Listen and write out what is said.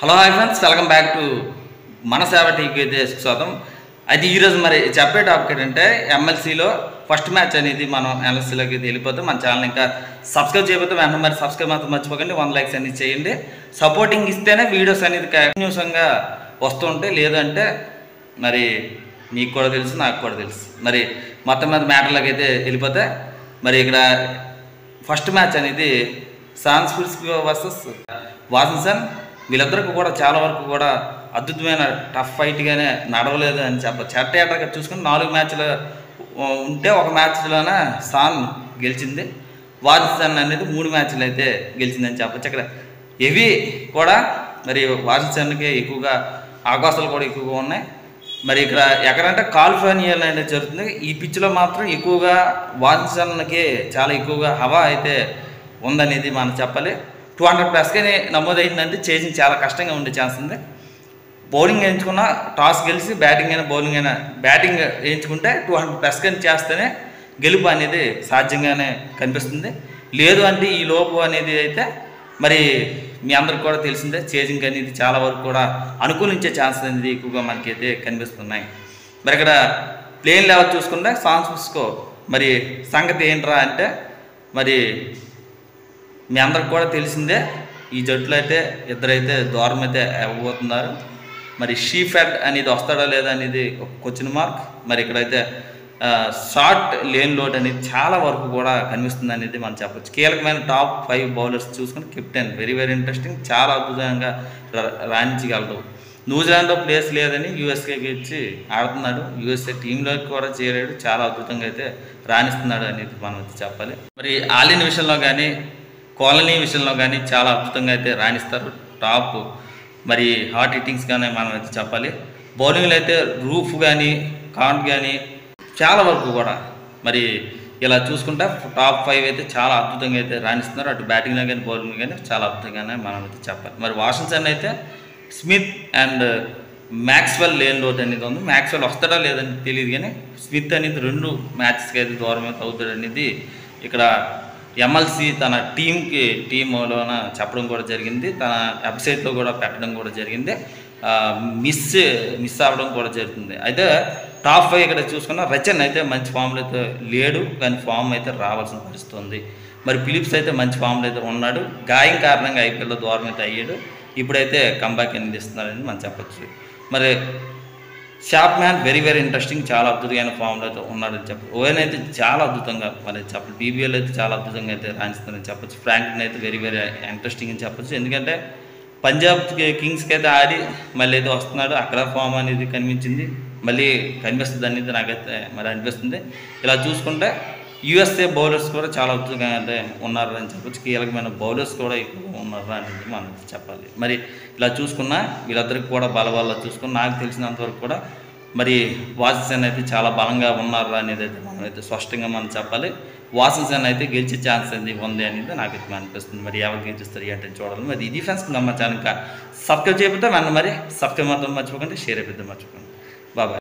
Hello hi friends, welcome back to మన సేవ టీవీకి అయితే స్వాగతం. అయితే ఈరోజు మరి చెప్పే టాపిక్ ఏంటంటే ఎమ్మెల్సీలో ఫస్ట్ మ్యాచ్ అనేది మనం ఎమ్మెల్సీలోకి వెళ్ళిపోతే మన ఛానల్ ఇంకా సబ్స్క్రైబ్ చేయకపోతే వెంటనే మరి సబ్స్క్రైబ్ మాత్రం మర్చిపోకండి. 1 లైక్స్ అనేది చేయండి. సపోర్టింగ్ ఇస్తేనే వీడియోస్ అనేది కంటిన్యూస్గా వస్తూ ఉంటాయి. లేదంటే మరి మీకు కూడా తెలుసు, నాకు కూడా తెలుసు. మరి మొత్తం మీద మ్యాటర్లోకి అయితే వెళ్ళిపోతే మరి ఇక్కడ ఫస్ట్ మ్యాచ్ అనేది సాన్ ఫ్రాన్సిస్కో వర్సెస్ వాషింగ్టన్. వీళ్ళిద్దరికి కూడా చాలా వరకు కూడా అద్భుతమైన టఫ్ ఫైట్గానే నడవలేదు అని చెప్పచ్చు. ఎట్టగా చూసుకుని 4 మ్యాచ్లు ఉంటే ఒక మ్యాచ్లోనే సాన్ గెలిచింది. వాషింగ్టన్ అనేది 3 మ్యాచ్లు అయితే గెలిచిందని చెప్పచ్చు. ఇక్కడ హెవీ కూడా మరి వాషింగ్టన్కి ఎక్కువగా అవకాశాలు కూడా ఎక్కువగా ఉన్నాయి. మరి ఇక్కడ ఎక్కడంటే కాలిఫోర్నియాలో అనేది జరుగుతుంది. ఈ పిచ్లో మాత్రం ఎక్కువగా వాషింగ్టన్కి చాలా ఎక్కువగా హవా అయితే ఉందనేది మనం చెప్పాలి. 200+ నమోదైందంటే చేసింగ్ చాలా కష్టంగా ఉండే ఛాన్స్ ఉంది. బౌలింగ్ ఎంచుకున్న టాస్ గెలిచి బ్యాటింగ్ అయినా బౌలింగ్ అయినా బ్యాటింగ్ ఎంచుకుంటే 200+ చేస్తేనే గెలుపు అనేది సాధ్యంగానే కనిపిస్తుంది. లేదు అంటే ఈ లోపు అనేది అయితే మరి మీ అందరికి కూడా తెలిసిందే, చేజింగ్ అనేది చాలా వరకు కూడా అనుకూలించే ఛాన్స్ అనేది ఎక్కువగా మనకైతే కనిపిస్తున్నాయి. మరి ఇక్కడ ప్లేయింగ్ లెవెల్ చూసుకుంటే సాన్ ఫ్రాన్సిస్కో మరి సంగతి ఏంట్రా అంటే మరి మీ అందరికి కూడా తెలిసిందే, ఈ జట్టులో అయితే ఇద్దరైతే దూరం అయితే అవ్వబోతున్నారు. మరి షీఫెడ్ అనేది వస్తాడా లేదా అనేది ఒక క్వశ్చన్ మార్క్. మరి ఇక్కడైతే షార్ట్ లేన్ లోడ్ అనేది చాలా వరకు కూడా కనిపిస్తుంది అనేది మనం చెప్పచ్చు. కీలకమైన టాప్ 5 బౌలర్స్ చూసుకుని కెప్టెన్ వెరీ ఇంట్రెస్టింగ్, చాలా అద్భుతంగా రాణించగలడు. న్యూజిలాండ్లో ప్లేస్ లేదని యూఎస్ఏకి ఇచ్చి ఆడుతున్నాడు. యూఎస్ఏ టీంలోకి కూడా చేరాడు. చాలా అద్భుతంగా అయితే రాణిస్తున్నాడు అనేది మనం చెప్పాలి. మరి ఆలిన్ విషయంలో కానీ కాలనీ విషయంలో కానీ చాలా అద్భుతంగా అయితే రాణిస్తారు. టాప్ మరి హాట్ హిట్టింగ్స్ కానీ మనం అయితే చెప్పాలి. బౌలింగ్లో అయితే రూఫ్ కానీ కాంట్ కానీ చాలా వరకు కూడా మరి ఇలా చూసుకుంటే టాప్ 5 అయితే చాలా అద్భుతంగా అయితే రాణిస్తున్నారు. అటు బ్యాటింగ్లో కానీ బౌలింగ్లో కానీ చాలా అద్భుతంగానే మనం అయితే చెప్పాలి. మరి వాషింగ్టన్ అయితే Smith and Maxwell lane load అనేది ఉంది. మ్యాక్స్వెల్ వస్తాడా లేదని తెలియదు, కానీ స్మిత్ అనేది 2 మ్యాచెస్కి అయితే దూరం అయితే అవుతాడు అనేది ఇక్కడ ఎమ్ఎల్సీ తన టీంలోన చెప్పడం కూడా జరిగింది. తన వెబ్సైట్లో కూడా పెట్టడం కూడా జరిగింది. మిస్ అవ్వడం కూడా జరుగుతుంది. అయితే టాప్ 5 ఇక్కడ చూసుకున్న రచన్ అయితే మంచి ఫామ్లో అయితే లేడు, కానీ ఫామ్ అయితే రావాల్సిన పరిస్థితి ఉంది. మరి ఫిలిప్స్ అయితే మంచి ఫామ్లో అయితే ఉన్నాడు. గాయం కారణంగా ఐపీఎల్లో దూరం అయితే అయ్యాడు. ఇప్పుడైతే కంబ్యాక్ అనేది ఇస్తున్నారని మనం చెప్పచ్చు. మరి షాప్ మ్యాన్ వెరీ ఇంట్రెస్టింగ్, చాలా అద్భుతమైన ఫామ్లో అయితే ఉన్నాడని చెప్పచ్చు. ఓవెన్ అయితే చాలా అద్భుతంగా మరి చెప్పచ్చు. బీబీఎల్ అయితే చాలా అద్భుతంగా అయితే రాణిస్తుందని చెప్పచ్చు. ఫ్రాంక్లిన్ అయితే వెరీ ఇంట్రెస్టింగ్ అని చెప్పచ్చు. ఎందుకంటే పంజాబ్ కింగ్స్కి అయితే ఆడి మళ్ళీ అయితే వస్తున్నాడు. అక్కడ ఫామ్ అనేది కనిపించింది, మళ్ళీ కనిపిస్తుంది అనేది నాకైతే మరి అనిపిస్తుంది. ఇలా చూసుకుంటే యూఎస్ఏ బౌలర్స్ కూడా చాలా అద్భుతంగా అయితే ఉన్నారు అని చెప్పచ్చు. కీలకమైన బౌలర్స్ కూడా ఎక్కువగా ఉన్నారు అనేది మనం చెప్పాలి. మరి ఇలా చూసుకున్నా వీళ్ళందరికీ కూడా బలవాళ్ళ చూసుకుని నాకు తెలిసినంతవరకు కూడా మరి వాషింగ్టన్ అయితే చాలా బలంగా ఉన్నారు అనేది అయితే మనం అయితే స్పష్టంగా మనం చెప్పాలి. వాషింగ్టన్ అయితే గెలిచే ఛాన్స్ అనేది ఉంది అనేది నాకైతే అనిపిస్తుంది. మరి ఎవరు గెలిచిస్తారు ఏంటని చూడాలి. మరి ఇది ఫ్రెండ్స్ మా ఛానల్ ఇంకా సబ్స్క్రైబ్ చేయకపోతే మన మరి సబ్స్క్రైబ్ మాత్రం మర్చిపోకండి, షేర్ అయిపోతే మర్చిపోకండి. బాబాయ్.